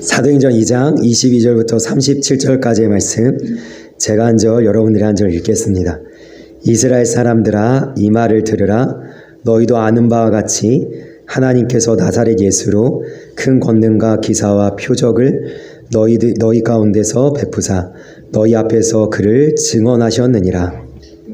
사도행전 2장 22절부터 37절까지의 말씀, 제가 한 절, 여러분들이 한 절 읽겠습니다. 이스라엘 사람들아, 이 말을 들으라. 너희도 아는 바와 같이 하나님께서 나사렛 예수로 큰 권능과 기사와 표적을 너희 가운데서 베푸사 너희 앞에서 그를 증언하셨느니라.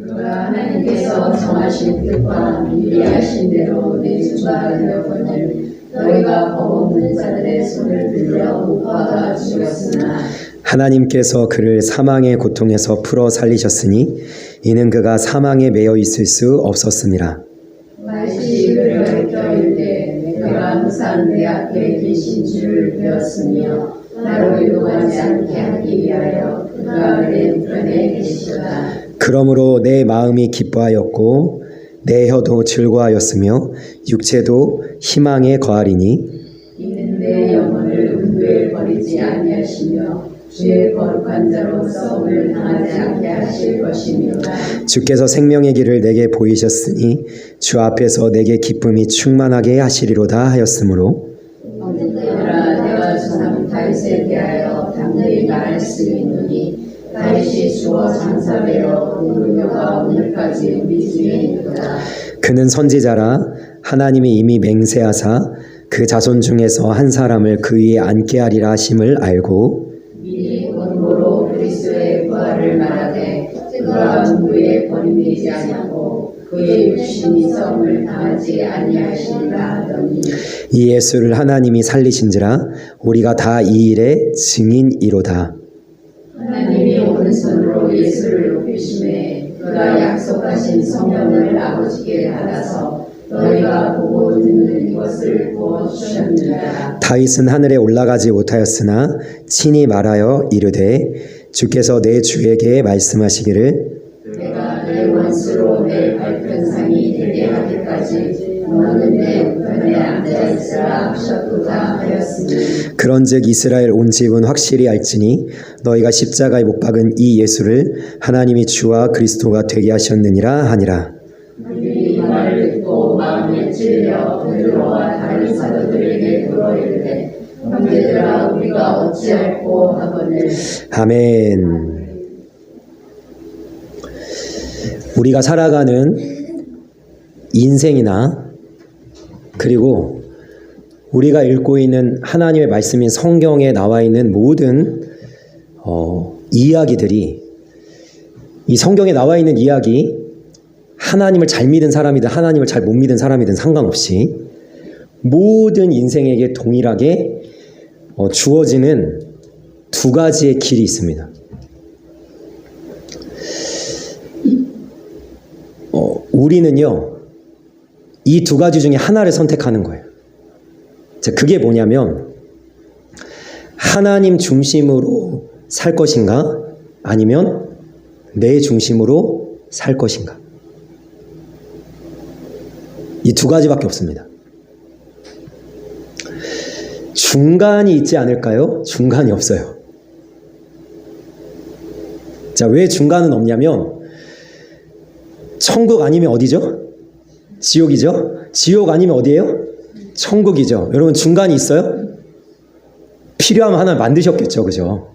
그가 하나님께서 정하신 뜻과 미리하신 대로 내 주가 되었거늘 너희가 법없는 자들의 손을 들려 못 박아 죽였으나 하나님께서 그를 사망의 고통에서 풀어 살리셨으니 이는 그가 사망에 매여 있을 수 없었음이라. 말씀이 그를 껴이르되 내가 항상 내 앞에 계신 줄을 배웠으며 나로 유혹하지 않게 하기 위하여 그가 내 우편에 계시도다. 그러므로 내 마음이 기뻐하였고 내 혀도 즐거워하였으며 육체도 희망에 거하리니 이는 내 영혼을 음부에 버리지 아니하시며 주의 거룩한 자로 싸움을 당하지 않게 하실 것이니라. 주께서 생명의 길을 내게 보이셨으니 주 앞에서 내게 기쁨이 충만하게 하시리로다 하였으므로 언제나 내가 조상 다윗에 대하여 당대히 말할 수 있느니 다윗이 주어 장사되어 그녀가 오늘까지 우리 중에 있도다. 그는 선지자라 하나님이 이미 맹세하사 그 자손 중에서 한 사람을 그 위에 앉게 하리라 하심을 알고 미리 권고로 그리스도의 부활을 말하되 그가 음부에 버림되지 않고 그의 육신이 썩음을 당하지 아니하시리라 하더니 이 예수를 하나님이 살리신지라 우리가 다 이 일의 증인이로다. 하나님이 오른손으로 예수를 높이심에 그가 약속하신 성령을 아버지께 받아서 너희가 보고 듣는 것을 부어주셨느니라. 다윗은 하늘에 올라가지 못하였으나 친히 말하여 이르되 주께서 내 주에게 말씀하시기를 내가 내 원수로 내 발편상이 되게 하기까지 너는 내 우편에 앉아있으라 하셨도다 하였으니 그런즉 이스라엘 온 집은 확실히 알지니 너희가 십자가에 못 박은 이 예수를 하나님이 주와 그리스도가 되게 하셨느니라 하니라. 그들이 이 말을 듣고 마음에 찔려 베드로와 다른 사도들에게 물어 이르되 형제들아 우리가 어찌할꼬 하거늘 아멘. 우리가 살아가는 인생이나 그리고 우리가 읽고 있는 하나님의 말씀인 성경에 나와 있는 모든 이야기들이, 이 성경에 나와 있는 이야기, 하나님을 잘 믿은 사람이든 하나님을 잘 못 믿은 사람이든 상관없이 모든 인생에게 동일하게 주어지는 두 가지의 길이 있습니다. 우리는요, 이 두 가지 중에 하나를 선택하는 거예요. 자, 그게 뭐냐면 하나님 중심으로 살 것인가 아니면 내 중심으로 살 것인가. 이 두 가지밖에 없습니다. 중간이 있지 않을까요? 중간이 없어요. 자, 왜 중간은 없냐면 천국 아니면 어디죠? 지옥이죠? 지옥 아니면 어디예요? 천국이죠. 여러분 중간이 있어요? 필요하면 하나 만드셨겠죠, 그죠?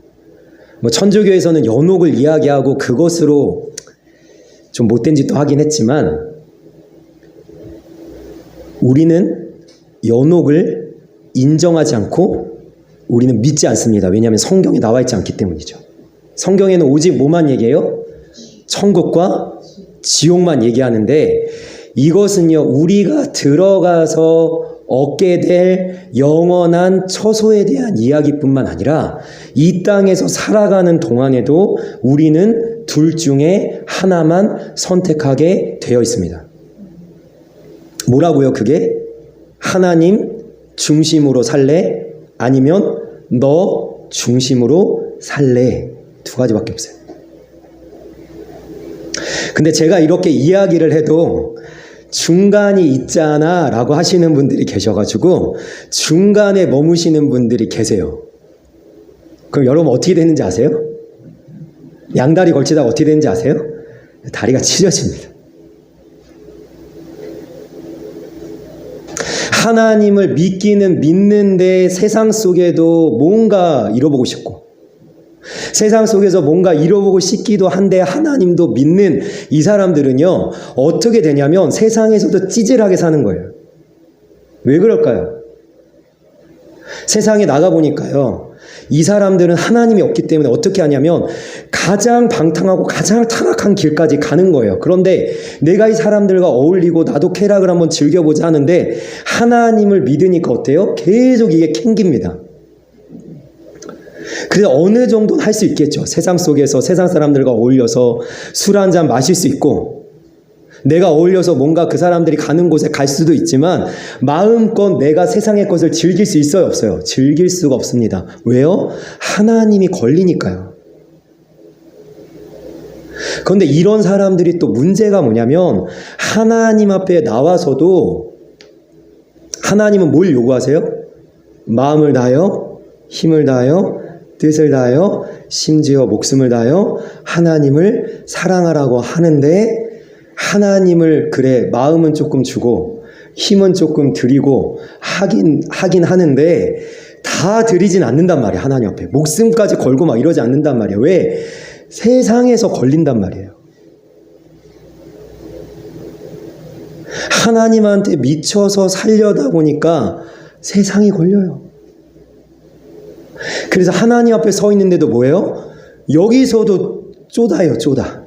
뭐 천주교에서는 연옥을 이야기하고 그것으로 좀 못된 짓도 하긴 했지만 우리는 연옥을 인정하지 않고 우리는 믿지 않습니다. 왜냐하면 성경에 나와 있지 않기 때문이죠. 성경에는 오직 뭐만 얘기해요? 천국과 지옥만 얘기하는데 이것은요, 우리가 들어가서 얻게 될 영원한 처소에 대한 이야기뿐만 아니라 이 땅에서 살아가는 동안에도 우리는 둘 중에 하나만 선택하게 되어 있습니다. 뭐라고요, 그게? 하나님 중심으로 살래? 아니면 너 중심으로 살래? 두 가지밖에 없어요. 근데 제가 이렇게 이야기를 해도 중간이 있잖아 라고 하시는 분들이 계셔가지고 중간에 머무시는 분들이 계세요. 그럼 여러분 어떻게 되는지 아세요? 양다리 걸치다가 어떻게 되는지 아세요? 다리가 찢어집니다. 하나님을 믿는데 세상 속에도 뭔가 이뤄보고 싶고, 세상 속에서 뭔가 이뤄보고 싶기도 한데 하나님도 믿는 이 사람들은요, 어떻게 되냐면 세상에서도 찌질하게 사는 거예요. 왜 그럴까요? 세상에 나가보니까요, 이 사람들은 하나님이 없기 때문에 어떻게 하냐면 가장 방탕하고 가장 타락한 길까지 가는 거예요. 그런데 내가 이 사람들과 어울리고 나도 쾌락을 한번 즐겨보자 하는데 하나님을 믿으니까 어때요? 계속 이게 캥깁니다. 그래서 어느 정도는 할 수 있겠죠. 세상 속에서 세상 사람들과 어울려서 술 한잔 마실 수 있고, 내가 어울려서 뭔가 그 사람들이 가는 곳에 갈 수도 있지만 마음껏 내가 세상의 것을 즐길 수 있어요, 없어요? 즐길 수가 없습니다. 왜요? 하나님이 걸리니까요. 그런데 이런 사람들이 또 문제가 뭐냐면 하나님 앞에 나와서도 하나님은 뭘 요구하세요? 마음을 다하여, 힘을 다하여, 뜻을 다하여, 심지어 목숨을 다하여 하나님을 사랑하라고 하는데, 하나님을 그래 마음은 조금 주고 힘은 조금 드리고 하긴 하는데 다 드리진 않는단 말이에요. 하나님 앞에 목숨까지 걸고 막 이러지 않는단 말이에요. 왜? 세상에서 걸린단 말이에요. 하나님한테 미쳐서 살려다 보니까 세상이 걸려요. 그래서 하나님 앞에 서 있는데도 뭐예요? 여기서도 쪼다예요, 쪼다.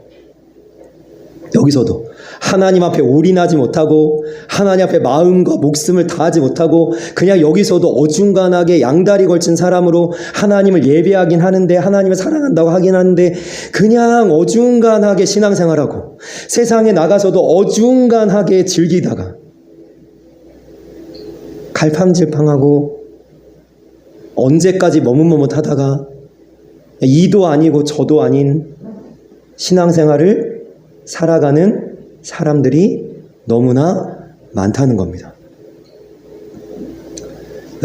여기서도 하나님 앞에 올인하지 못하고 하나님 앞에 마음과 목숨을 다하지 못하고 그냥 여기서도 어중간하게 양다리 걸친 사람으로 하나님을 예배하긴 하는데, 하나님을 사랑한다고 하긴 하는데 그냥 어중간하게 신앙생활하고 세상에 나가서도 어중간하게 즐기다가 갈팡질팡하고 언제까지 머뭇머뭇하다가 이도 아니고 저도 아닌 신앙생활을 살아가는 사람들이 너무나 많다는 겁니다.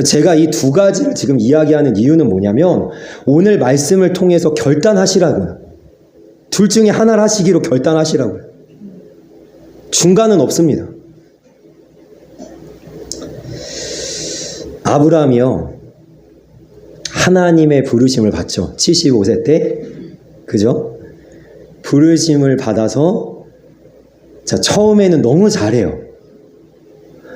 제가 이 두 가지를 지금 이야기하는 이유는 뭐냐면 오늘 말씀을 통해서 결단하시라고요. 둘 중에 하나를 하시기로 결단하시라고요. 중간은 없습니다. 아브라함이요, 하나님의 부르심을 받죠. 75세 때, 그죠? 부르심을 받아서, 자, 처음에는 너무 잘해요.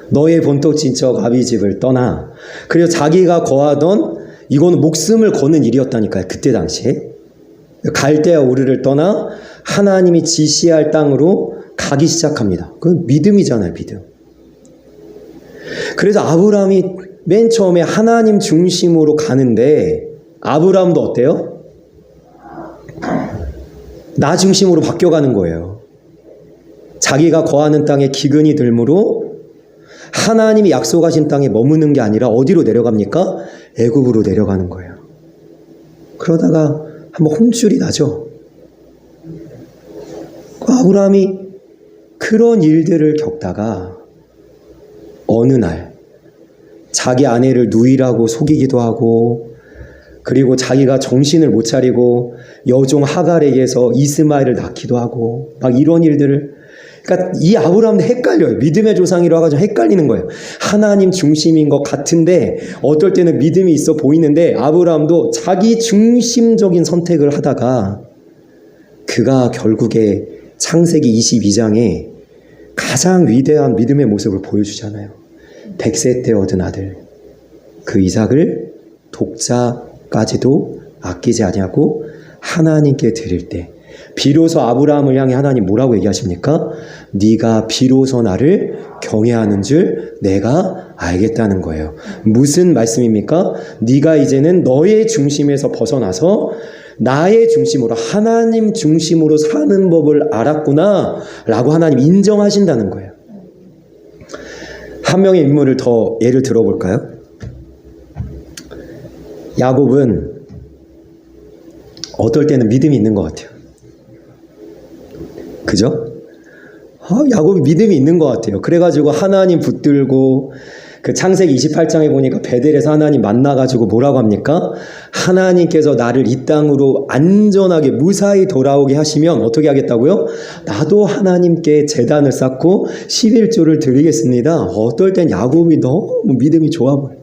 너의 본토 친척 아비 집을 떠나. 그리고 자기가 거하던, 이거는 목숨을 거는 일이었다니까요. 그때 당시에. 갈대아 우르를 떠나 하나님이 지시할 땅으로 가기 시작합니다. 그건 믿음이잖아요, 믿음. 그래서 아브라함이 맨 처음에 하나님 중심으로 가는데, 아브라함도 어때요? 나 중심으로 바뀌어가는 거예요. 자기가 거하는 땅에 기근이 들므로 하나님이 약속하신 땅에 머무는 게 아니라 어디로 내려갑니까? 애굽으로 내려가는 거예요. 그러다가 한번 혼쭐이 나죠. 아브라함이 그런 일들을 겪다가 어느 날 자기 아내를 누이라고 속이기도 하고, 그리고 자기가 정신을 못 차리고 여종 하갈에게서 이스마엘을 낳기도 하고 막 이런 일들을, 그러니까 이 아브라함도 헷갈려요. 믿음의 조상이라고 해가지고 헷갈리는 거예요. 하나님 중심인 것 같은데 어떨 때는 믿음이 있어 보이는데 아브라함도 자기 중심적인 선택을 하다가 그가 결국에 창세기 22장에 가장 위대한 믿음의 모습을 보여주잖아요. 100세 때 얻은 아들 그 이삭을 독자까지도 아끼지 아니하고 하나님께 드릴 때 비로소 아브라함을 향해 하나님 뭐라고 얘기하십니까? 네가 비로소 나를 경외하는 줄 내가 알겠다는 거예요. 무슨 말씀입니까? 네가 이제는 너의 중심에서 벗어나서 나의 중심으로, 하나님 중심으로 사는 법을 알았구나 라고 하나님 인정하신다는 거예요. 한 명의 인물을 더 예를 들어볼까요? 야곱은 어떨 때는 믿음이 있는 것 같아요. 그죠? 야곱이 믿음이 있는 것 같아요. 그래가지고 하나님 붙들고 그 창세기 28장에 보니까 베델에서 하나님 만나가지고 뭐라고 합니까? 하나님께서 나를 이 땅으로 안전하게 무사히 돌아오게 하시면 어떻게 하겠다고요? 나도 하나님께 제단을 쌓고 11조를 드리겠습니다. 어떨 땐 야곱이 너무 믿음이 좋아 보여요.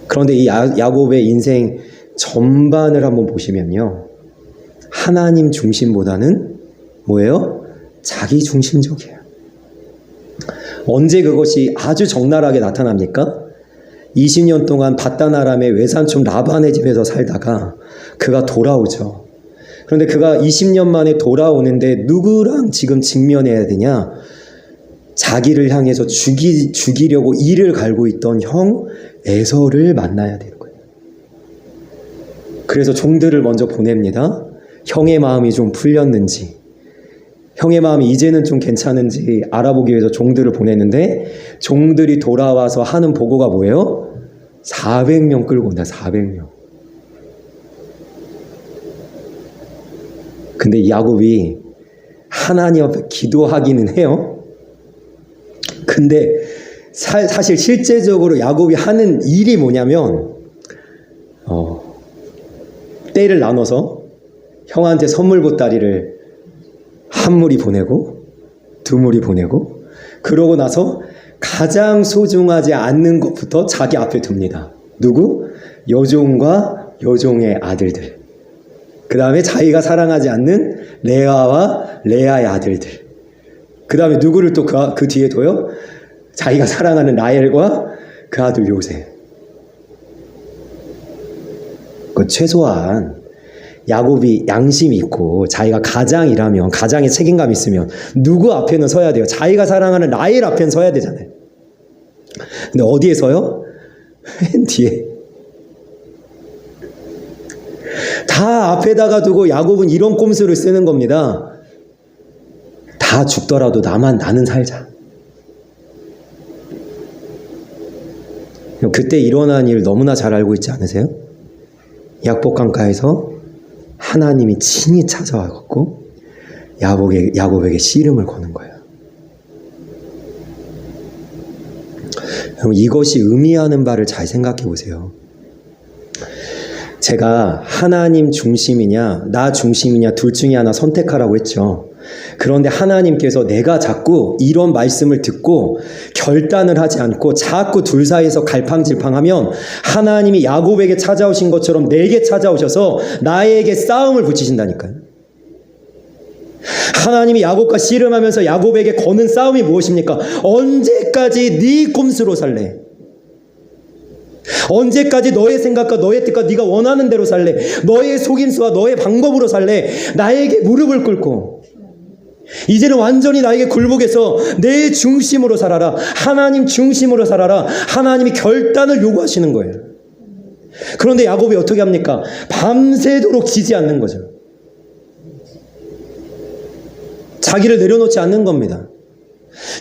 그런데 이 야곱의 인생 전반을 한번 보시면요, 하나님 중심보다는 뭐예요? 자기 중심적이에요. 언제 그것이 아주 적나라하게 나타납니까? 20년 동안 밧단 아람의 외삼촌 라반의 집에서 살다가 그가 돌아오죠. 그런데 그가 20년 만에 돌아오는데 누구랑 지금 직면해야 되냐? 자기를 향해서 죽이려고 이를 갈고 있던 형 에서를 만나야 되는 거예요. 그래서 종들을 먼저 보냅니다. 형의 마음이 좀 풀렸는지, 형의 마음이 이제는 좀 괜찮은지 알아보기 위해서 종들을 보냈는데, 종들이 돌아와서 하는 보고가 뭐예요? 400명 끌고 온다. 400명. 근데 야곱이 하나님 앞에 기도하기는 해요. 근데 사실 실제적으로 야곱이 하는 일이 뭐냐면, 떼를 나눠서 형한테 선물 보따리를 한 무리 보내고 두 무리 보내고, 그러고 나서 가장 소중하지 않는 것부터 자기 앞에 둡니다. 누구? 여종과 여종의 아들들. 그 다음에 자기가 사랑하지 않는 레아와 레아의 아들들. 그 다음에 누구를 또 그 뒤에 둬요? 자기가 사랑하는 라헬과 그 아들 요셉. 최소한 야곱이 양심이 있고 자기가 가장이라면, 가장에 책임감이 있으면 누구 앞에는 서야 돼요? 자기가 사랑하는 라헬 앞에는 서야 되잖아요. 근데 어디에 서요? 맨 뒤에. 다 앞에다가 두고 야곱은 이런 꼼수를 쓰는 겁니다. 다 죽더라도 나는 살자. 그때 일어난 일 너무나 잘 알고 있지 않으세요? 약복강가에서 하나님이 친히 찾아와갖고 야곱에게 씨름을 거는 거예요. 이것이 의미하는 바를 잘 생각해 보세요. 제가 하나님 중심이냐 나 중심이냐 둘 중에 하나 선택하라고 했죠. 그런데 하나님께서 내가 자꾸 이런 말씀을 듣고 결단을 하지 않고 자꾸 둘 사이에서 갈팡질팡하면 하나님이 야곱에게 찾아오신 것처럼 내게 찾아오셔서 나에게 싸움을 붙이신다니까요. 하나님이 야곱과 씨름하면서 야곱에게 거는 싸움이 무엇입니까? 언제까지 네 꼼수로 살래? 언제까지 너의 생각과 너의 뜻과 네가 원하는 대로 살래? 너의 속임수와 너의 방법으로 살래? 나에게 무릎을 꿇고 이제는 완전히 나에게 굴복해서 내 중심으로 살아라. 하나님 중심으로 살아라. 하나님이 결단을 요구하시는 거예요. 그런데 야곱이 어떻게 합니까? 밤새도록 지지 않는 거죠. 자기를 내려놓지 않는 겁니다.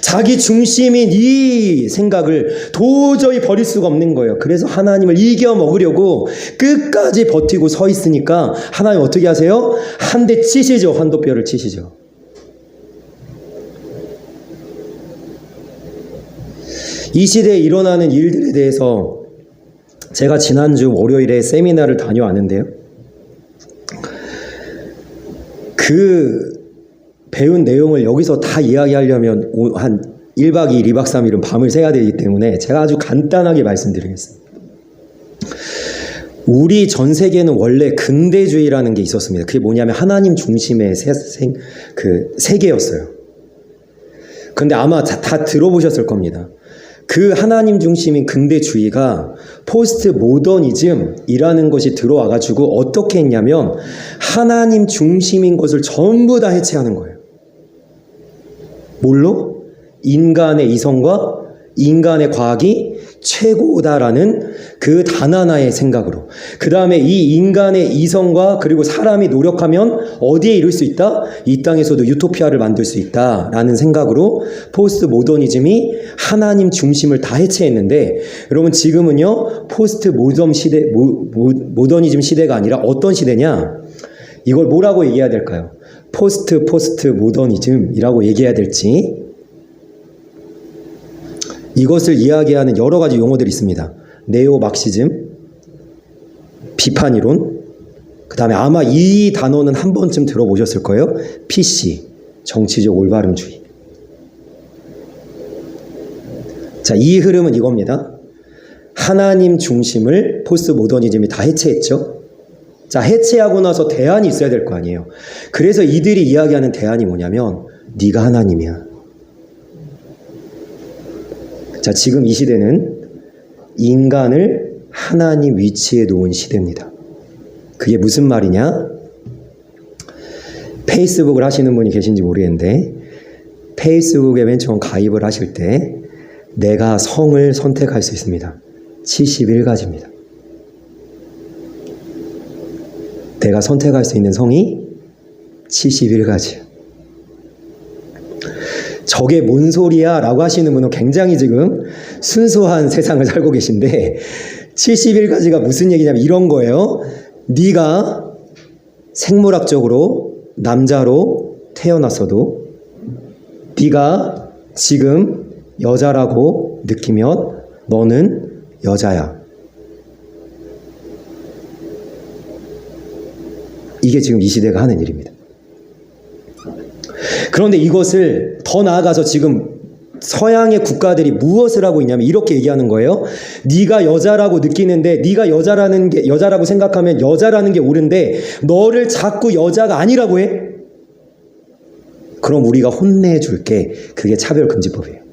자기 중심인 이 생각을 도저히 버릴 수가 없는 거예요. 그래서 하나님을 이겨 먹으려고 끝까지 버티고 서 있으니까 하나님 어떻게 하세요? 한 대 치시죠. 환도뼈를 치시죠. 이 시대에 일어나는 일들에 대해서 제가 지난주 월요일에 세미나를 다녀왔는데요. 그 배운 내용을 여기서 다 이야기하려면 한 1박 2일, 2박 3일은 밤을 새야 되기 때문에 제가 아주 간단하게 말씀드리겠습니다. 우리 전 세계는 원래 근대주의라는 게 있었습니다. 그게 뭐냐면 하나님 중심의 세계였어요. 근데 아마 다 들어보셨을 겁니다. 그 하나님 중심인 근대주의가 포스트 모더니즘이라는 것이 들어와가지고 어떻게 했냐면 하나님 중심인 것을 전부 다 해체하는 거예요. 뭘로? 인간의 이성과 인간의 과학이 최고다라는 그 단 하나의 생각으로. 그 다음에 이 인간의 이성과 그리고 사람이 노력하면 어디에 이룰 수 있다? 이 땅에서도 유토피아를 만들 수 있다라는 생각으로 포스트 모더니즘이 하나님 중심을 다 해체했는데, 여러분 지금은요 포스트 모더니즘 시대가 아니라 어떤 시대냐? 이걸 뭐라고 얘기해야 될까요? 포스트 모더니즘이라고 얘기해야 될지. 이것을 이야기하는 여러 가지 용어들이 있습니다. 네오막시즘, 비판이론, 그 다음에 아마 이 단어는 한 번쯤 들어보셨을 거예요. PC, 정치적 올바름주의. 자, 이 흐름은 이겁니다. 하나님 중심을 포스트 모더니즘이 다 해체했죠. 자, 해체하고 나서 대안이 있어야 될 거 아니에요. 그래서 이들이 이야기하는 대안이 뭐냐면 네가 하나님이야. 자, 지금 이 시대는 인간을 하나님 위치에 놓은 시대입니다. 그게 무슨 말이냐? 페이스북을 하시는 분이 계신지 모르겠는데 페이스북에 맨 처음 가입을 하실 때 내가 성을 선택할 수 있습니다. 71가지입니다. 내가 선택할 수 있는 성이 71가지예요. 저게 뭔 소리야? 라고 하시는 분은 굉장히 지금 순수한 세상을 살고 계신데 71가지가 무슨 얘기냐면 이런 거예요. 네가 생물학적으로 남자로 태어났어도 네가 지금 여자라고 느끼면 너는 여자야. 이게 지금 이 시대가 하는 일입니다. 그런데 이것을 더 나아가서 지금 서양의 국가들이 무엇을 하고 있냐면 이렇게 얘기하는 거예요. 네가 여자라고 느끼는데 네가 여자라고 생각하면 여자라는 게 옳은데 너를 자꾸 여자가 아니라고 해? 그럼 우리가 혼내줄게. 그게 차별금지법이에요.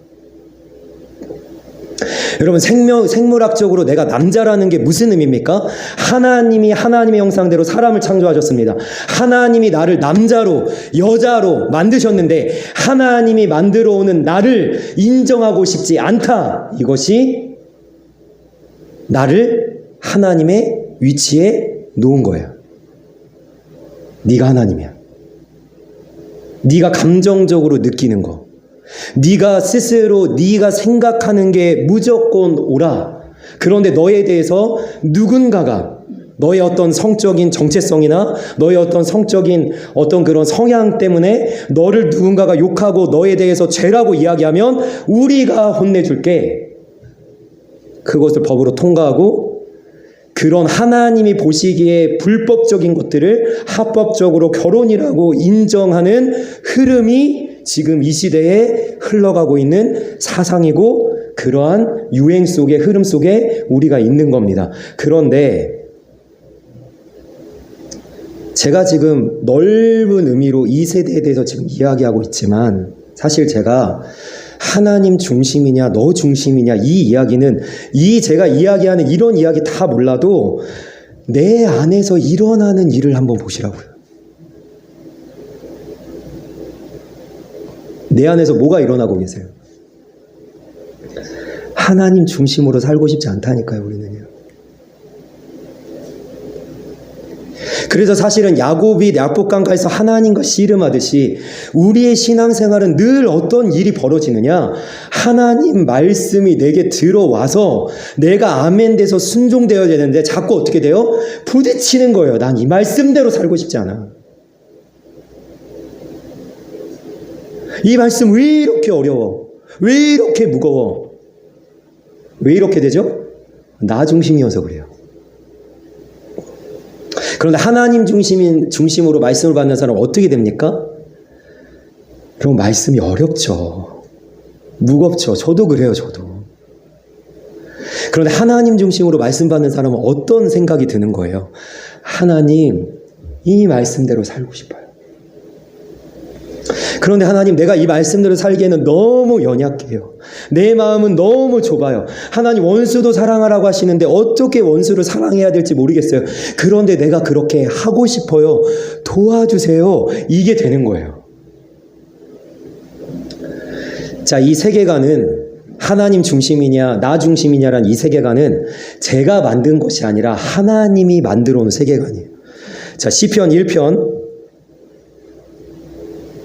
여러분 생물학적으로 내가 남자라는 게 무슨 의미입니까? 하나님이 하나님의 형상대로 사람을 창조하셨습니다. 하나님이 나를 남자로 여자로 만드셨는데 하나님이 만들어 오는 나를 인정하고 싶지 않다. 이것이 나를 하나님의 위치에 놓은 거예요. 네가 하나님이야. 네가 감정적으로 느끼는 거, 네가 스스로 네가 생각하는 게 무조건 옳아. 그런데 너에 대해서 누군가가 너의 어떤 성적인 정체성이나 너의 어떤 성적인 어떤 그런 성향 때문에 너를 누군가가 욕하고 너에 대해서 죄라고 이야기하면 우리가 혼내줄게. 그것을 법으로 통과하고 그런 하나님이 보시기에 불법적인 것들을 합법적으로 결혼이라고 인정하는 흐름이 지금 이 시대에 흘러가고 있는 사상이고 그러한 유행 속의 흐름 속에 우리가 있는 겁니다. 그런데 제가 지금 넓은 의미로 이 세대에 대해서 지금 이야기하고 있지만 사실 제가 하나님 중심이냐 너 중심이냐 이 이야기는 제가 이야기하는 이런 이야기 다 몰라도 내 안에서 일어나는 일을 한번 보시라고요. 내 안에서 뭐가 일어나고 계세요? 하나님 중심으로 살고 싶지 않다니까요, 우리는요. 그래서 사실은 야곱이 야복강가에서 하나님과 씨름하듯이 우리의 신앙생활은 늘 어떤 일이 벌어지느냐? 하나님 말씀이 내게 들어와서 내가 아멘 돼서 순종되어야 되는데 자꾸 어떻게 돼요? 부딪히는 거예요. 난 이 말씀대로 살고 싶지 않아. 이 말씀 왜 이렇게 어려워? 왜 이렇게 무거워? 왜 이렇게 되죠? 나 중심이어서 그래요. 그런데 하나님 중심으로 말씀을 받는 사람은 어떻게 됩니까? 그럼 말씀이 어렵죠. 무겁죠. 저도 그래요, 저도. 그런데 하나님 중심으로 말씀 받는 사람은 어떤 생각이 드는 거예요? 하나님, 이 말씀대로 살고 싶어요. 그런데 하나님, 내가 이 말씀대로 살기에는 너무 연약해요. 내 마음은 너무 좁아요. 하나님, 원수도 사랑하라고 하시는데 어떻게 원수를 사랑해야 될지 모르겠어요. 그런데 내가 그렇게 하고 싶어요. 도와주세요. 이게 되는 거예요. 자, 이 세계관은 하나님 중심이냐 나 중심이냐라는 이 세계관은 제가 만든 것이 아니라 하나님이 만들어 온 세계관이에요. 자, 시편 1편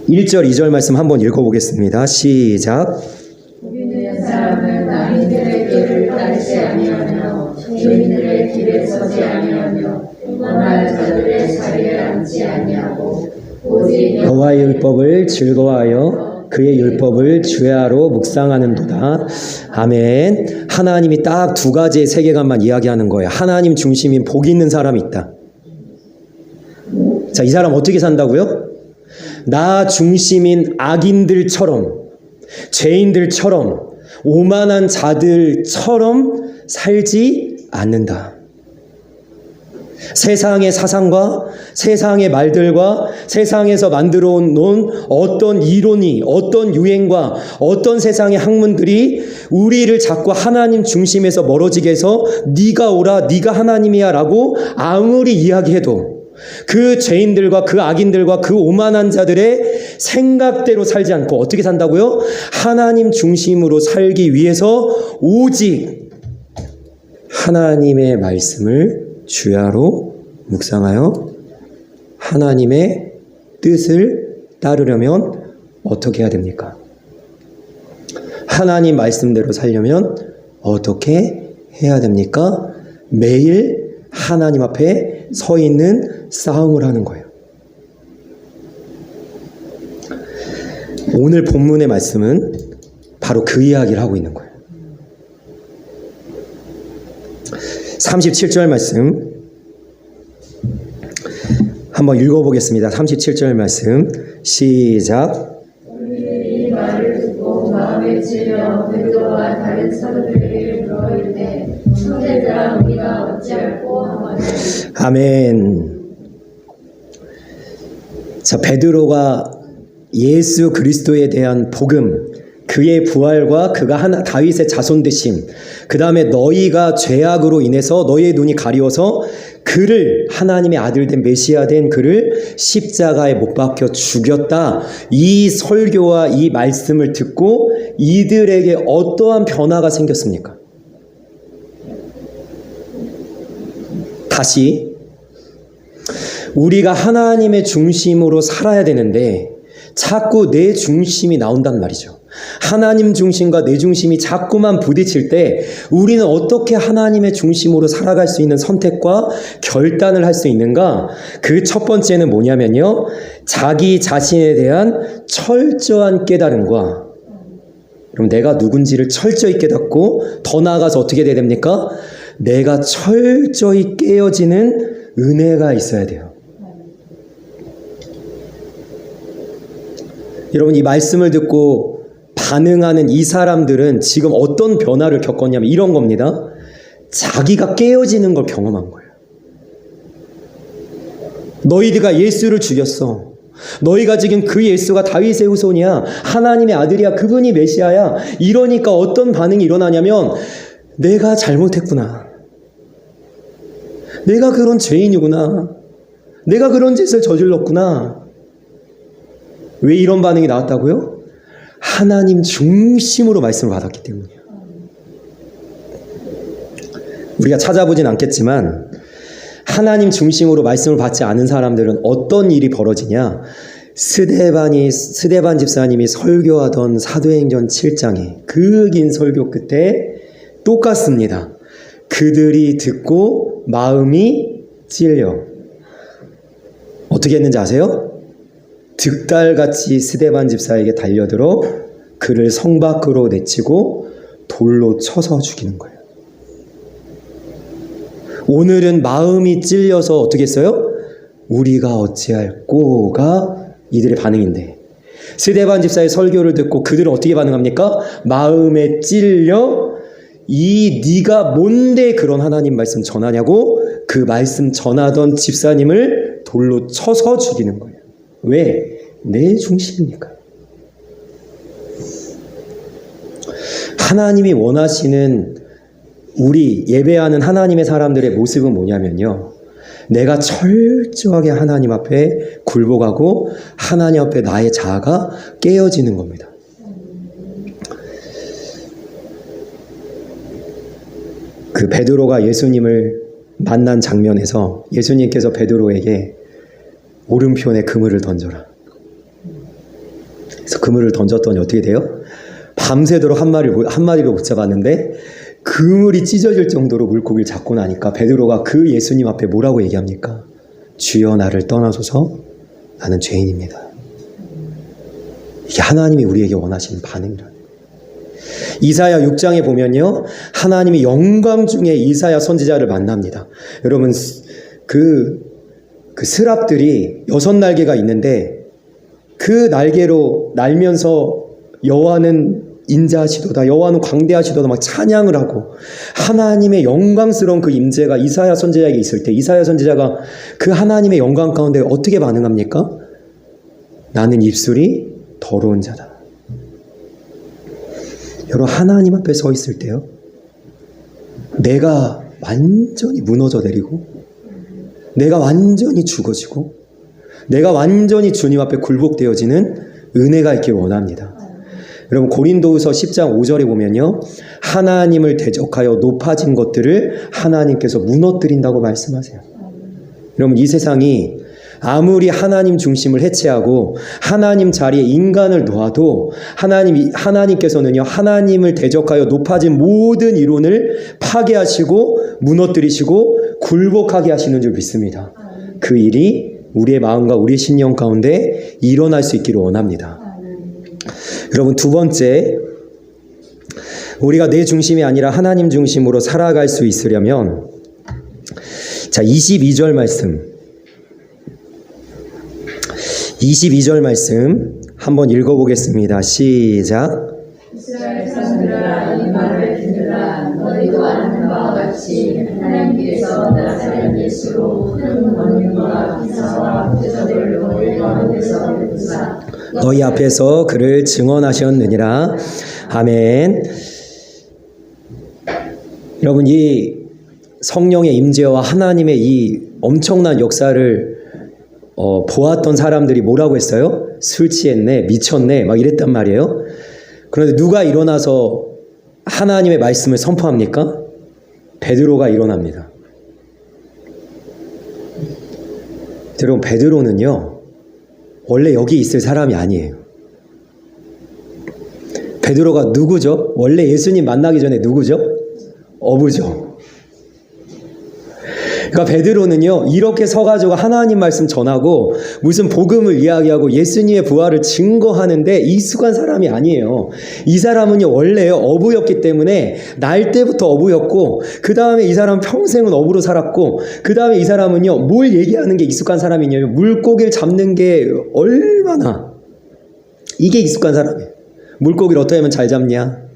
1절 2절 말씀 한번 읽어보겠습니다. 시작. 믿는 사람은 낭인들의 길을 따르지 아니하며 죄인들의 길에 서지 아니하며 원한 자들의 자리에 앉지 아니하고 오직 여호와의 율법을 즐거워하여 그의 율법을 주야로 묵상하는도다. 아멘. 하나님이 딱 두 가지의 세계관만 이야기하는 거예요. 하나님 중심인 복 있는 사람이 있다. 자, 이 사람 어떻게 산다고요? 나 중심인 악인들처럼, 죄인들처럼, 오만한 자들처럼 살지 않는다. 세상의 사상과 세상의 말들과 세상에서 만들어 놓은 어떤 이론이, 어떤 유행과 어떤 세상의 학문들이 우리를 자꾸 하나님 중심에서 멀어지게 해서 네가 오라, 네가 하나님이야 라고 아무리 이야기해도 그 죄인들과 그 악인들과 그 오만한 자들의 생각대로 살지 않고 어떻게 산다고요? 하나님 중심으로 살기 위해서 오직 하나님의 말씀을 주야로 묵상하여 하나님의 뜻을 따르려면 어떻게 해야 됩니까? 하나님 말씀대로 살려면 어떻게 해야 됩니까? 매일 하나님 앞에 서 있는 싸움을 하는 거예요. 오늘 본문의 말씀은 바로 그 이야기를 하고 있는 거예요. 37절 말씀 한번 읽어보겠습니다. 37절 말씀 시작. 우리들이 말을 듣고 마음에 찔려 베드로와 다른 사도들에게 물어올 때 형제들아 우리가 어찌할꼬 하거늘. 아멘. 자, 베드로가 예수 그리스도에 대한 복음, 그의 부활과 그가 다윗의 자손 되심, 그 다음에 너희가 죄악으로 인해서 너희의 눈이 가리워서 그를, 하나님의 아들 된 메시아 된 그를 십자가에 못 박혀 죽였다. 이 설교와 이 말씀을 듣고 이들에게 어떠한 변화가 생겼습니까? 다시 우리가 하나님의 중심으로 살아야 되는데 자꾸 내 중심이 나온단 말이죠. 하나님 중심과 내 중심이 자꾸만 부딪힐 때 우리는 어떻게 하나님의 중심으로 살아갈 수 있는 선택과 결단을 할 수 있는가? 그 첫 번째는 뭐냐면요, 자기 자신에 대한 철저한 깨달음과, 그럼 내가 누군지를 철저히 깨닫고 더 나아가서 어떻게 돼야 됩니까? 내가 철저히 깨어지는 은혜가 있어야 돼요. 여러분, 이 말씀을 듣고 반응하는 이 사람들은 지금 어떤 변화를 겪었냐면 이런 겁니다. 자기가 깨어지는 걸 경험한 거예요. 너희가 예수를 죽였어. 너희가 지금 그 예수가 다윗의 후손이야. 하나님의 아들이야. 그분이 메시아야. 이러니까 어떤 반응이 일어나냐면 내가 잘못했구나. 내가 그런 죄인이구나. 내가 그런 짓을 저질렀구나. 왜 이런 반응이 나왔다고요? 하나님 중심으로 말씀을 받았기 때문이에요. 우리가 찾아보진 않겠지만 하나님 중심으로 말씀을 받지 않은 사람들은 어떤 일이 벌어지냐? 스데반 집사님이 설교하던 사도행전 7장에 그 긴 설교 끝에 똑같습니다. 그들이 듣고 마음이 찔려. 어떻게 했는지 아세요? 득달같이 스데반 집사에게 달려들어 그를 성 밖으로 내치고 돌로 쳐서 죽이는 거예요. 오늘은 마음이 찔려서 어떻게 했어요? 우리가 어찌할꼬가 이들의 반응인데, 스데반 집사의 설교를 듣고 그들은 어떻게 반응합니까? 마음에 찔려 네가 뭔데 그런 하나님 말씀 전하냐고 그 말씀 전하던 집사님을 돌로 쳐서 죽이는 거예요. 왜? 내 중심이니까. 하나님이 원하시는 우리 예배하는 하나님의 사람들의 모습은 뭐냐면요, 내가 철저하게 하나님 앞에 굴복하고 하나님 앞에 나의 자아가 깨어지는 겁니다. 그 베드로가 예수님을 만난 장면에서 예수님께서 베드로에게 오른편에 그물을 던져라. 그래서 그물을 던졌더니 어떻게 돼요? 밤새도록 한 마리로 못 잡았는데 그물이 찢어질 정도로 물고기를 잡고 나니까 베드로가 그 예수님 앞에 뭐라고 얘기합니까? 주여 나를 떠나소서 나는 죄인입니다. 이게 하나님이 우리에게 원하시는 반응이라. 이사야 6장에 보면요, 하나님이 영광 중에 이사야 선지자를 만납니다. 여러분, 그 스랍들이 6날개가 있는데 그 날개로 날면서 여호와는 인자하시도다, 여호와는 광대하시도다 막 찬양을 하고, 하나님의 영광스러운 그 임재가 이사야 선지자에게 있을 때 이사야 선지자가 그 하나님의 영광 가운데 어떻게 반응합니까? 나는 입술이 더러운 자다. 여러분, 하나님 앞에 서 있을 때요, 내가 완전히 무너져 내리고, 내가 완전히 죽어지고, 내가 완전히 주님 앞에 굴복되어지는 은혜가 있기를 원합니다. 여러분, 고린도후서 10장 5절에 보면요, 하나님을 대적하여 높아진 것들을 하나님께서 무너뜨린다고 말씀하세요. 여러분, 이 세상이 아무리 하나님 중심을 해체하고 하나님 자리에 인간을 놓아도 하나님께서는요, 하나님을 대적하여 높아진 모든 이론을 파괴하시고 무너뜨리시고 굴복하게 하시는 줄 믿습니다. 그 일이 우리의 마음과 우리의 신령 가운데 일어날 수 있기를 원합니다. 여러분, 두 번째, 우리가 내 중심이 아니라 하나님 중심으로 살아갈 수 있으려면, 자, 22절 말씀 한번 읽어보겠습니다. 시작. 이스라엘 사람들아, 이 말을 듣느라. 너희도 아는 바와 같이 하나님께서 나사렛 예수로 큰 권능과 기사와 표적을 너희 가운데서 베푸사 너희 앞에서 그를 증언하셨느니라. 아멘. 여러분, 이 성령의 임재와 하나님의 이 엄청난 역사를 보았던 사람들이 뭐라고 했어요? 술 취했네, 미쳤네, 막 이랬단 말이에요. 그런데 누가 일어나서 하나님의 말씀을 선포합니까? 베드로가 일어납니다. 여러분, 베드로는요, 원래 여기 있을 사람이 아니에요. 베드로가 누구죠? 원래 예수님 만나기 전에 누구죠? 어부죠. 그러니까 베드로는요, 이렇게 서가지고 하나님 말씀 전하고 무슨 복음을 이야기하고 예수님의 부활을 증거하는데 익숙한 사람이 아니에요. 이 사람은요, 원래 어부였기 때문에 날 때부터 어부였고, 그 다음에 이 사람은 평생은 어부로 살았고, 그 다음에 이 사람은요, 뭘 얘기하는 게 익숙한 사람이냐면 물고기를 잡는 게 얼마나 이게 익숙한 사람이에요. 물고기를 어떻게 하면 잘 잡냐?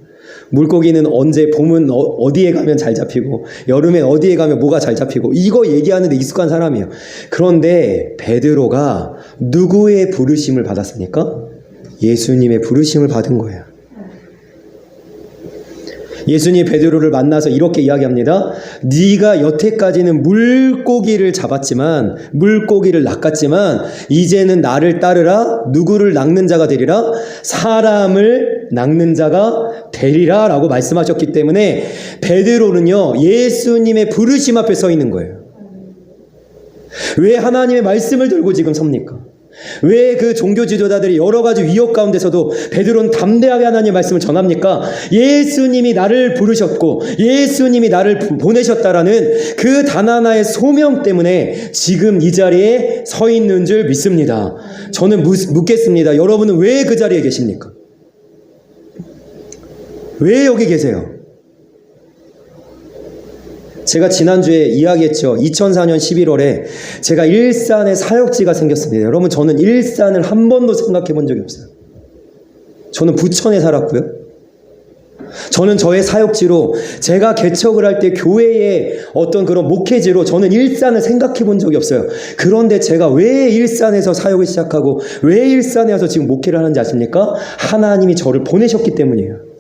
물고기는 언제, 봄은 어디에 가면 잘 잡히고, 여름엔 어디에 가면 뭐가 잘 잡히고, 이거 얘기하는데 익숙한 사람이에요. 그런데 베드로가 누구의 부르심을 받았습니까? 예수님의 부르심을 받은 거예요. 예수님이 베드로를 만나서 이렇게 이야기합니다. 네가 여태까지는 물고기를 잡았지만, 물고기를 낚았지만 이제는 나를 따르라. 누구를 낚는 자가 되리라? 사람을 낚는 자가 되리라 라고 말씀하셨기 때문에 베드로는요, 예수님의 부르심 앞에 서 있는 거예요. 왜 하나님의 말씀을 들고 지금 섭니까? 왜 그 종교 지도자들이 여러 가지 위협 가운데서도 베드로는 담대하게 하나님의 말씀을 전합니까? 예수님이 나를 부르셨고 예수님이 나를 보내셨다라는 그 단 하나의 소명 때문에 지금 이 자리에 서 있는 줄 믿습니다. 저는 묻겠습니다. 여러분은 왜 그 자리에 계십니까? 왜 여기 계세요? 제가 지난주에 이야기했죠. 2004년 11월에 제가 일산에 사역지가 생겼습니다. 여러분, 저는 일산을 한 번도 생각해 본 적이 없어요. 저는 부천에 살았고요. 저는 저의 사역지로, 제가 개척을 할 때 교회의 어떤 그런 목회지로 저는 일산을 생각해 본 적이 없어요. 그런데 제가 왜 일산에서 사역을 시작하고 왜 일산에 와서 지금 목회를 하는지 아십니까? 하나님이 저를 보내셨기 때문이에요.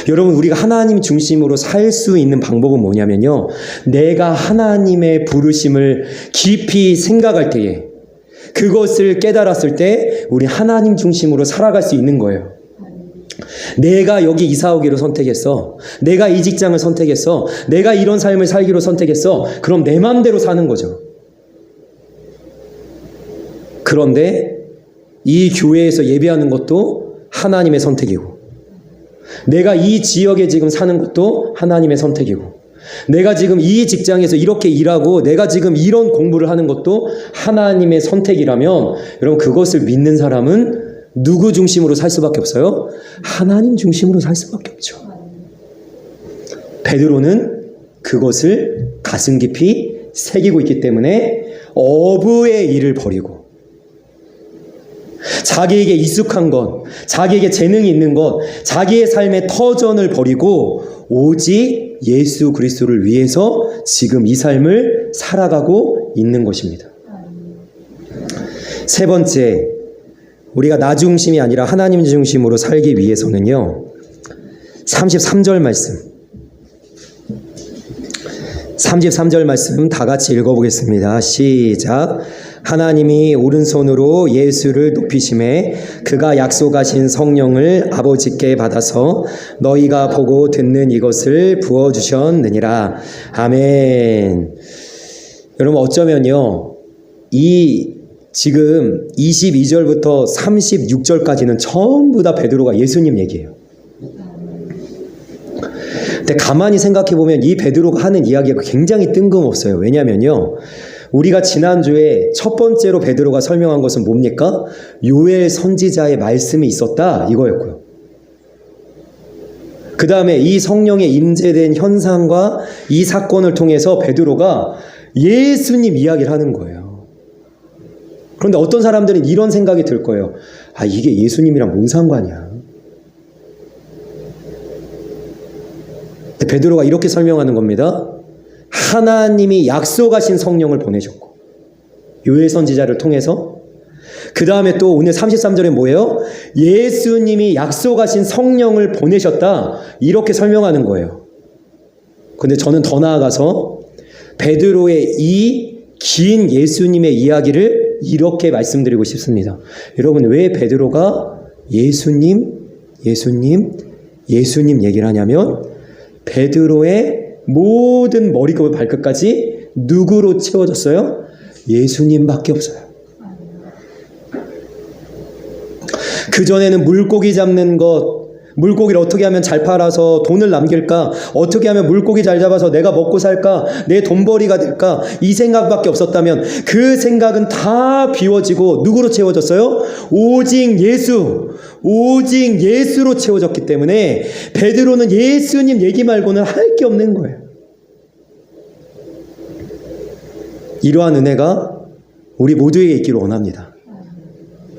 여러분, 우리가 하나님 중심으로 살 수 있는 방법은 뭐냐면요, 내가 하나님의 부르심을 깊이 생각할 때에, 그것을 깨달았을 때 우리 하나님 중심으로 살아갈 수 있는 거예요. 내가 여기 이사 오기로 선택했어, 내가 이 직장을 선택했어, 내가 이런 삶을 살기로 선택했어. 그럼 내 마음대로 사는 거죠. 그런데 이 교회에서 예배하는 것도 하나님의 선택이고, 내가 이 지역에 지금 사는 것도 하나님의 선택이고, 내가 지금 이 직장에서 이렇게 일하고 내가 지금 이런 공부를 하는 것도 하나님의 선택이라면 여러분 그것을 믿는 사람은 누구 중심으로 살 수밖에 없어요? 하나님 중심으로 살 수밖에 없죠. 베드로는 그것을 가슴 깊이 새기고 있기 때문에 어부의 일을 버리고 자기에게 익숙한 것, 자기에게 재능이 있는 것, 자기의 삶의 터전을 버리고 오직 예수 그리스도를 위해서 지금 이 삶을 살아가고 있는 것입니다. 세 번째, 우리가 나 중심이 아니라 하나님 중심으로 살기 위해서는요. 33절 말씀 33절 말씀 다 같이 읽어보겠습니다. 시작. 하나님이 오른손으로 예수를 높이심에 그가 약속하신 성령을 아버지께 받아서 너희가 보고 듣는 이것을 부어주셨느니라. 아멘. 여러분 어쩌면요. 이 지금 22절부터 36절까지는 전부 다 베드로가 예수님 얘기예요. 근데 가만히 생각해 보면 이 베드로가 하는 이야기가 굉장히 뜬금없어요. 왜냐면요. 우리가 지난주에 첫 번째로 베드로가 설명한 것은 뭡니까? 요엘 선지자의 말씀이 있었다 이거였고요. 그 다음에 이 성령의 임재된 현상과 이 사건을 통해서 베드로가 예수님 이야기를 하는 거예요. 그런데 어떤 사람들은 이런 생각이 들 거예요. 아, 이게 예수님이랑 뭔 상관이야. 베드로가 이렇게 설명하는 겁니다. 하나님이 약속하신 성령을 보내셨고 요엘 선지자를 통해서 그 다음에 또 오늘 33절에 뭐예요? 예수님이 약속하신 성령을 보내셨다 이렇게 설명하는 거예요. 근데 저는 더 나아가서 베드로의 이 긴 예수님의 이야기를 이렇게 말씀드리고 싶습니다. 여러분 왜 베드로가 예수님 얘기를 하냐면 베드로의 모든 머리끝부터 발끝까지 누구로 채워졌어요? 예수님밖에 없어요. 그전에는 물고기 잡는 것, 물고기를 어떻게 하면 잘 팔아서 돈을 남길까? 어떻게 하면 물고기 잘 잡아서 내가 먹고 살까? 내 돈벌이가 될까? 이 생각밖에 없었다면 그 생각은 다 비워지고 누구로 채워졌어요? 오직 예수로 채워졌기 때문에 베드로는 예수님 얘기 말고는 할 게 없는 거예요. 이러한 은혜가 우리 모두에게 있기를 원합니다.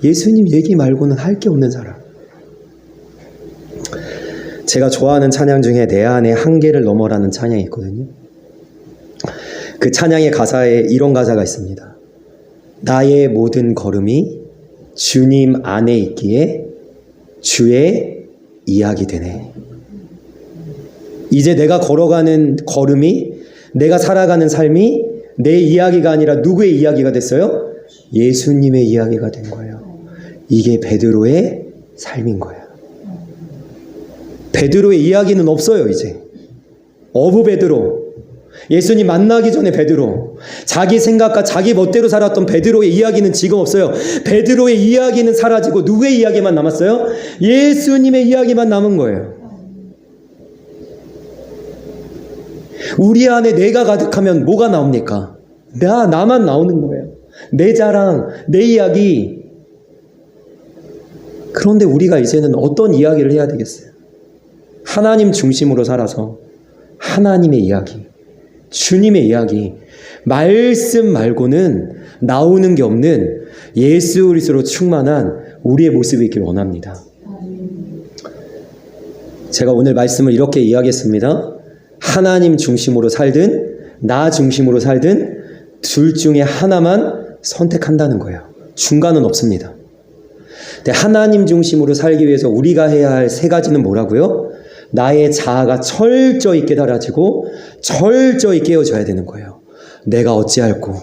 예수님 얘기 말고는 할 게 없는 사람. 제가 좋아하는 찬양 중에 내 안의 한계를 넘어라는 찬양이 있거든요. 그 찬양의 가사에 이런 가사가 있습니다. 나의 모든 걸음이 주님 안에 있기에 주의 이야기 되네. 이제 내가 걸어가는 걸음이, 내가 살아가는 삶이 내 이야기가 아니라 누구의 이야기가 됐어요? 예수님의 이야기가 된 거예요. 이게 베드로의 삶인 거예요. 베드로의 이야기는 없어요. 이제 어부 베드로, 예수님 만나기 전에 베드로, 자기 생각과 자기 멋대로 살았던 베드로의 이야기는 지금 없어요. 베드로의 이야기는 사라지고 누구의 이야기만 남았어요? 예수님의 이야기만 남은 거예요. 우리 안에 내가 가득하면 뭐가 나옵니까? 나만 나오는 거예요. 내 자랑, 내 이야기. 그런데 우리가 이제는 어떤 이야기를 해야 되겠어요? 하나님 중심으로 살아서 하나님의 이야기, 주님의 이야기, 말씀 말고는 나오는 게 없는 예수 그리스도로 충만한 우리의 모습이 있기를 원합니다. 제가 오늘 말씀을 이렇게 이야기했습니다. 하나님 중심으로 살든 나 중심으로 살든 둘 중에 하나만 선택한다는 거예요. 중간은 없습니다. 근데 하나님 중심으로 살기 위해서 우리가 해야 할 세 가지는 뭐라고요? 나의 자아가 철저히 깨달아지고 철저히 깨어져야 되는 거예요. 내가 어찌할꼬.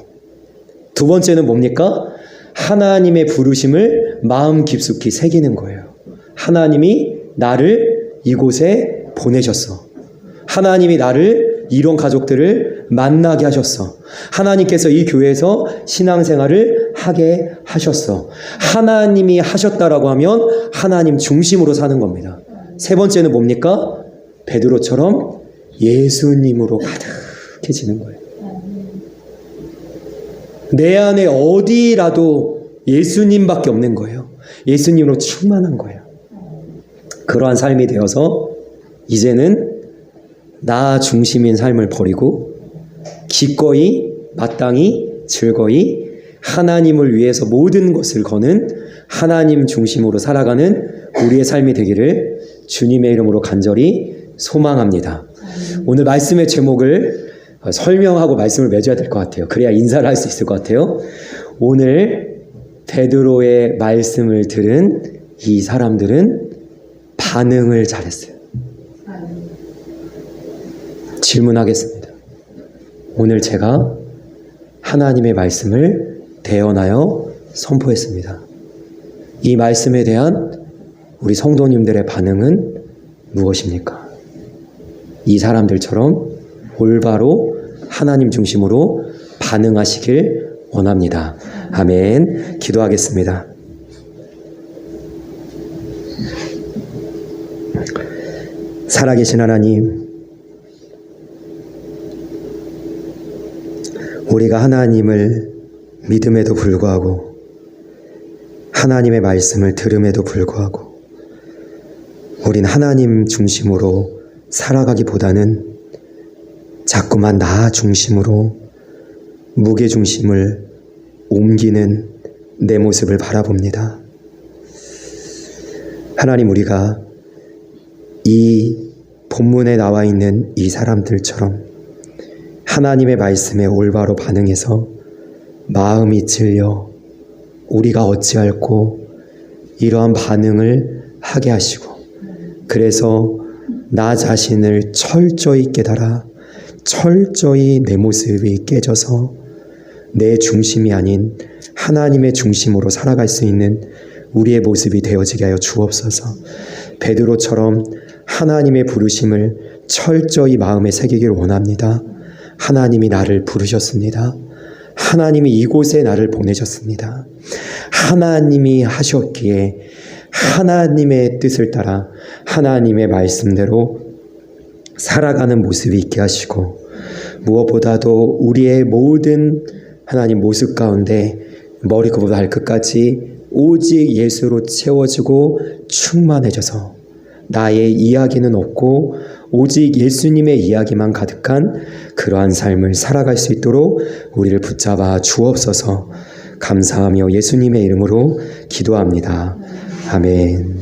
두 번째는 뭡니까? 하나님의 부르심을 마음 깊숙이 새기는 거예요. 하나님이 나를 이곳에 보내셨어. 하나님이 나를 이런 가족들을 만나게 하셨어. 하나님께서 이 교회에서 신앙생활을 하게 하셨어. 하나님이 하셨다라고 하면 하나님 중심으로 사는 겁니다. 세 번째는 뭡니까? 베드로처럼 예수님으로 가득해지는 거예요. 내 안에 어디라도 예수님밖에 없는 거예요. 예수님으로 충만한 거예요. 그러한 삶이 되어서 이제는 나 중심인 삶을 버리고 기꺼이 마땅히 즐거이 하나님을 위해서 모든 것을 거는 하나님 중심으로 살아가는 우리의 삶이 되기를 주님의 이름으로 간절히 소망합니다. 오늘 말씀의 제목을 설명하고 말씀을 맺어야 될 것 같아요. 그래야 인사를 할 수 있을 것 같아요. 오늘 베드로의 말씀을 들은 이 사람들은 반응을 잘했어요. 질문하겠습니다. 오늘 제가 하나님의 말씀을 대언하여 선포했습니다. 이 말씀에 대한 우리 성도님들의 반응은 무엇입니까? 이 사람들처럼 올바로 하나님 중심으로 반응하시길 원합니다. 아멘. 기도하겠습니다. 살아계신 하나님, 우리가 하나님을 믿음에도 불구하고 하나님의 말씀을 들음에도 불구하고 우린 하나님 중심으로 살아가기보다는 자꾸만 나 중심으로 무게 중심을 옮기는 내 모습을 바라봅니다. 하나님, 우리가 이 본문에 나와 있는 이 사람들처럼 하나님의 말씀에 올바로 반응해서 마음이 찔려 우리가 어찌할꼬 이러한 반응을 하게 하시고, 그래서 나 자신을 철저히 깨달아 철저히 내 모습이 깨져서 내 중심이 아닌 하나님의 중심으로 살아갈 수 있는 우리의 모습이 되어지게 하여 주옵소서. 베드로처럼 하나님의 부르심을 철저히 마음에 새기기를 원합니다. 하나님이 나를 부르셨습니다. 하나님이 이곳에 나를 보내셨습니다. 하나님이 하셨기에 하나님의 뜻을 따라 하나님의 말씀대로 살아가는 모습이 있게 하시고, 무엇보다도 우리의 모든 하나님 모습 가운데 머리부터 발끝까지 오직 예수로 채워지고 충만해져서 나의 이야기는 없고 오직 예수님의 이야기만 가득한 그러한 삶을 살아갈 수 있도록 우리를 붙잡아 주옵소서. 감사하며 예수님의 이름으로 기도합니다. 아멘.